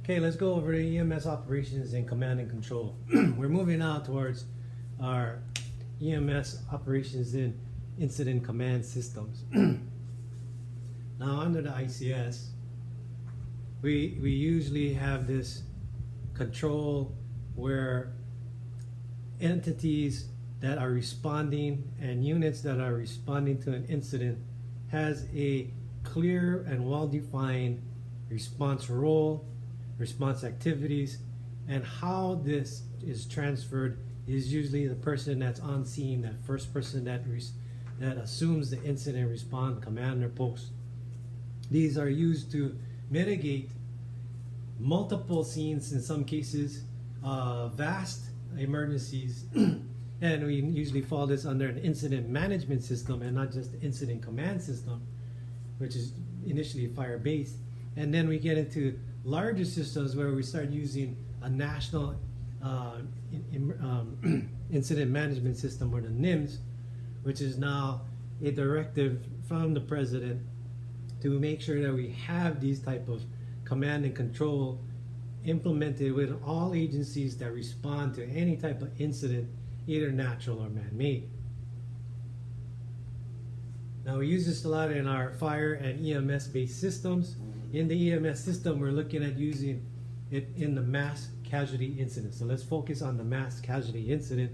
Okay, let's go over the EMS operations and command and control. We're moving now towards our EMS operations in incident command systems. Now under the ICS, we usually have this control where entities that are responding and units that are responding to an incident has a clear and well-defined response role, response activities, and how this is transferred is usually the person that's on scene, that first person that assumes the incident response commander post. These are used to mitigate multiple scenes, in some cases vast emergencies, and we usually fall this under an incident management system and not just the incident command system, which is initially fire-based. And then we get into larger systems where we start using a national incident management system, or the NIMS, which is now a directive from the president to make sure that we have these type of command and control implemented with all agencies that respond to any type of incident, either natural or man-made. Now we use this a lot in our fire and EMS based systems. In the EMS system, we're looking at using it in the mass casualty incident. So let's focus on the mass casualty incident,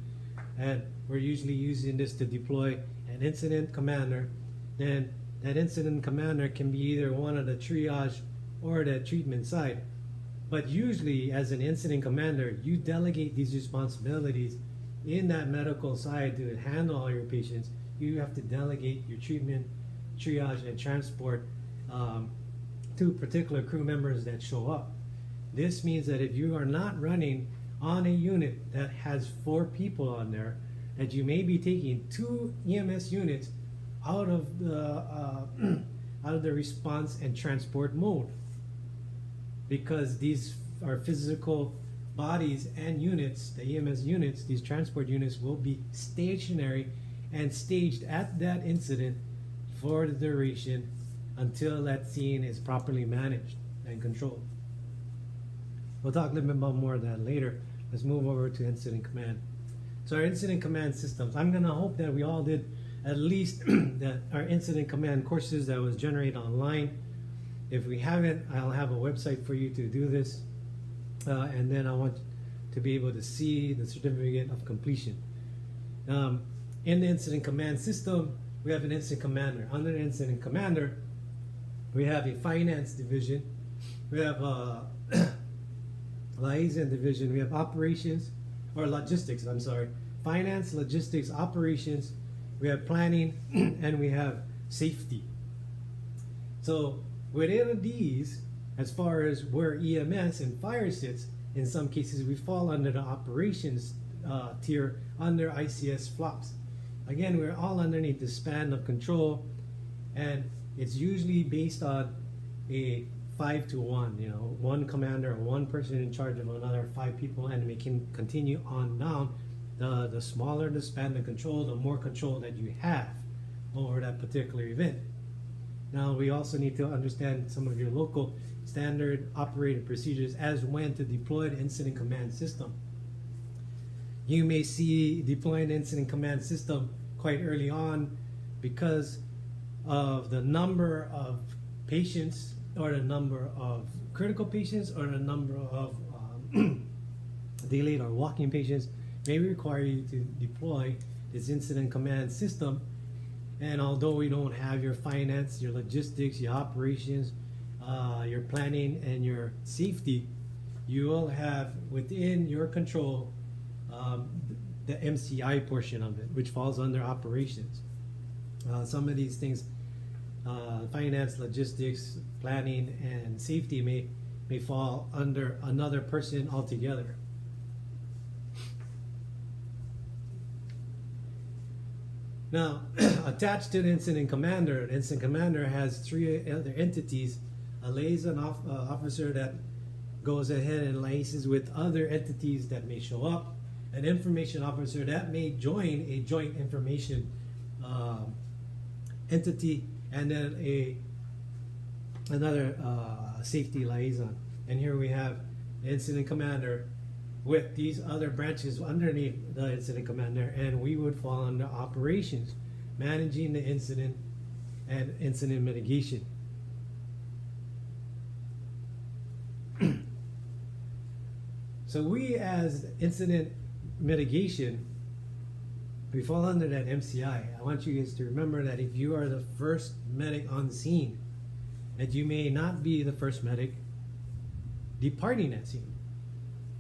and we're usually using this to deploy an incident commander. Then that incident commander can be either one of the triage or the treatment side. But usually as an incident commander, you delegate these responsibilities in that medical side to handle all your patients. You have to delegate your treatment, triage, and transport to particular crew members that show up. This means that if you are not running on a unit that has 4 people on there, that you may be taking 2 EMS units out of the response and transport mode, because these are physical bodies and units. The EMS units, these transport units, will be stationary and staged at that incident for the duration until that scene is properly managed and controlled. We'll talk a little bit about more of that later. Let's move over to incident command. So our incident command systems, I'm gonna hope that we all did at least our incident command courses that was generated online. If we haven't, I'll have a website for you to do this, and then I want to be able to see the certificate of completion. In the incident command system, we have an incident commander. Under the incident commander, we have a finance division, we have a liaison division, we have operations, or logistics, I'm sorry, finance, logistics, operations, we have planning, and we have safety. So within these, as far as where EMS and fire sits, in some cases we fall under the operations tier under ICS flops. Again, we're all underneath the span of control, and it's usually based on a 5 to 1, you know, one commander or one person in charge of another 5 people, and we can continue on down. The smaller the span of control, the more control that you have over that particular event. Now we also need to understand some of your local standard operating procedures as when to deploy the incident command system. You may see deploying the incident command system quite early on because of the number of patients, or the number of critical patients, or the number of delayed or walking patients may require you to deploy this incident command system. And although we don't have your finance, your logistics, your operations, your planning, and your safety, you will have within your control the MCI portion of it, which falls under operations. Some of these things, finance, logistics, planning, and safety may fall under another person altogether. Now, attached to the incident commander has 3 other entities: a liaison officer that goes ahead and liaises with other entities that may show up, an information officer that may join a joint information entity, and then another safety liaison. and here we have the incident commander with these other branches underneath the incident commander, and we would fall under operations, managing the incident and incident mitigation. So we, as incident mitigation, we fall under that MCI. I want you guys to remember that if you are the first medic on scene, that you may not be the first medic departing that scene.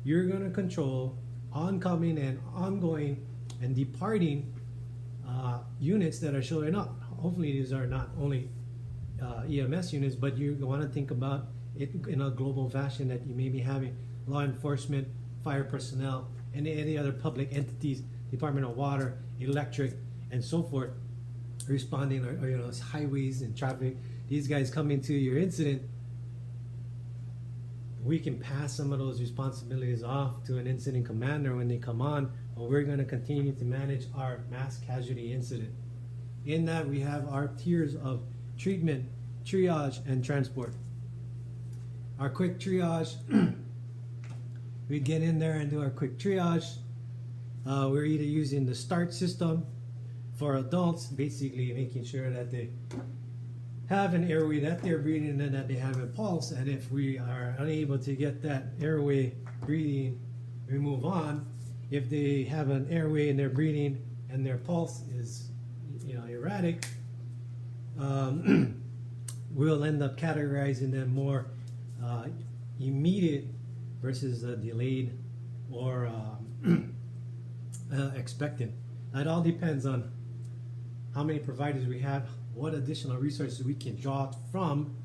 You're going to control oncoming and ongoing and departing units that are showing up. Hopefully these are not only EMS units, but you want to think about it in a global fashion, that you may be having law enforcement, fire personnel, and any other public entities, Department of Water, electric, and so forth, responding, or highways and traffic. These guys come into your incident. We can pass some of those responsibilities off to an incident commander when they come on, but we're going to continue to manage our mass casualty incident. In that, we have our tiers of treatment, triage, and transport. Our quick triage, we get in there and do our quick triage. We're either using the START system for adults, basically making sure that they have an airway that they're breathing and that they have a pulse. And if we are unable to get that airway breathing, we move on. If they have an airway and they're breathing and their pulse is erratic, we'll end up categorizing them more immediate versus delayed or expectant. It all depends on how many providers we have, what additional resources we can draw from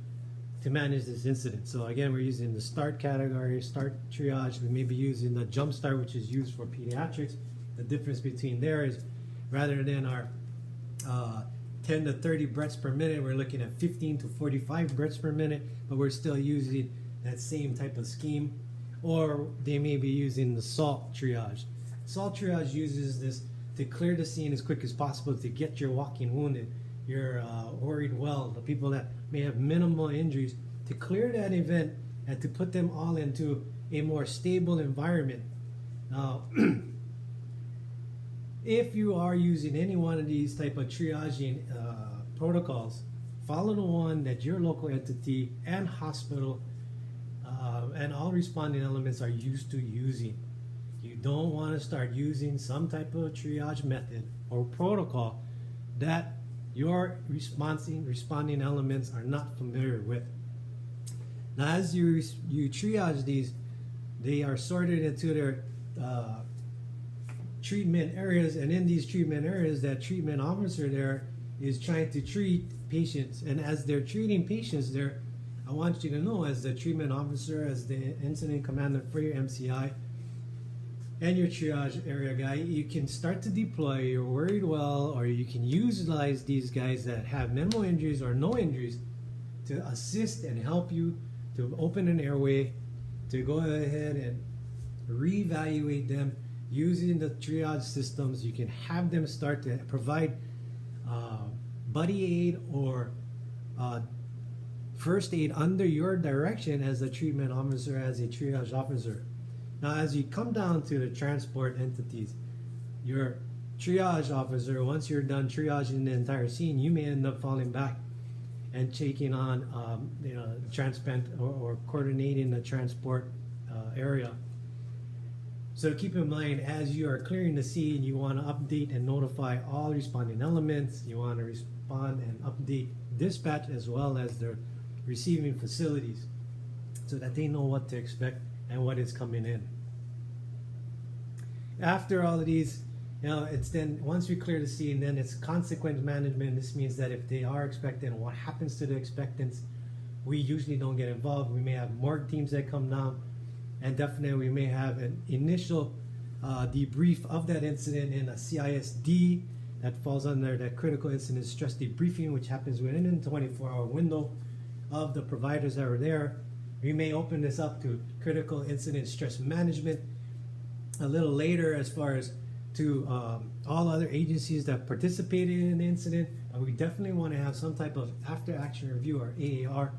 to manage this incident. So again, we're using the START category, START triage. We may be using the Jumpstart, which is used for pediatrics. The difference between there is, rather than our 10 to 30 breaths per minute, we're looking at 15 to 45 breaths per minute, but we're still using that same type of scheme. Or they may be using the SALT triage. SALT triage uses this to clear the scene as quick as possible, to get your walking wounded, your worried well, the people that may have minimal injuries, to clear that event and to put them all into a more stable environment. Now, if you are using any one of these type of triaging protocols, follow the one that your local entity and hospital and all responding elements are used to using. You don't want to start using some type of triage method or protocol that your responding elements are not familiar with. Now, as you triage these, they are sorted into their treatment areas, and in these treatment areas, that treatment officer there is trying to treat patients. And as they're treating patients there, I want you to know, as the treatment officer, as the incident commander for your MCI and your triage area guy, you can start to deploy your worried well, or you can utilize these guys that have minimal injuries or no injuries to assist and help you to open an airway, to go ahead and reevaluate them using the triage systems. You can have them start to provide buddy aid or first aid under your direction as a treatment officer, as a triage officer. Now, as you come down to the transport entities, your triage officer, once you're done triaging the entire scene, you may end up falling back and taking on transport or coordinating the transport area. So keep in mind, as you are clearing the scene, you want to update and notify all responding elements. You want to respond and update dispatch as well as the receiving facilities, so that they know what to expect and what is coming in. After all of these, it's then, once we clear the scene, then it's consequence management. This means that if they are expectant, what happens to the expectants, we usually don't get involved. We may have morgue teams that come down, and definitely we may have an initial debrief of that incident in a CISD that falls under that critical incident stress debriefing, which happens within a 24-hour window of the providers that are there. We may open this up to critical incident stress management a little later, as far as to all other agencies that participated in the incident. But we definitely want to have some type of after action review, or AAR,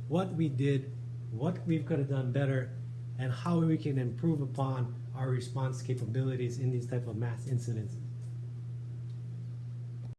what we did what we could have done better, and how we can improve upon our response capabilities in these type of mass incidents.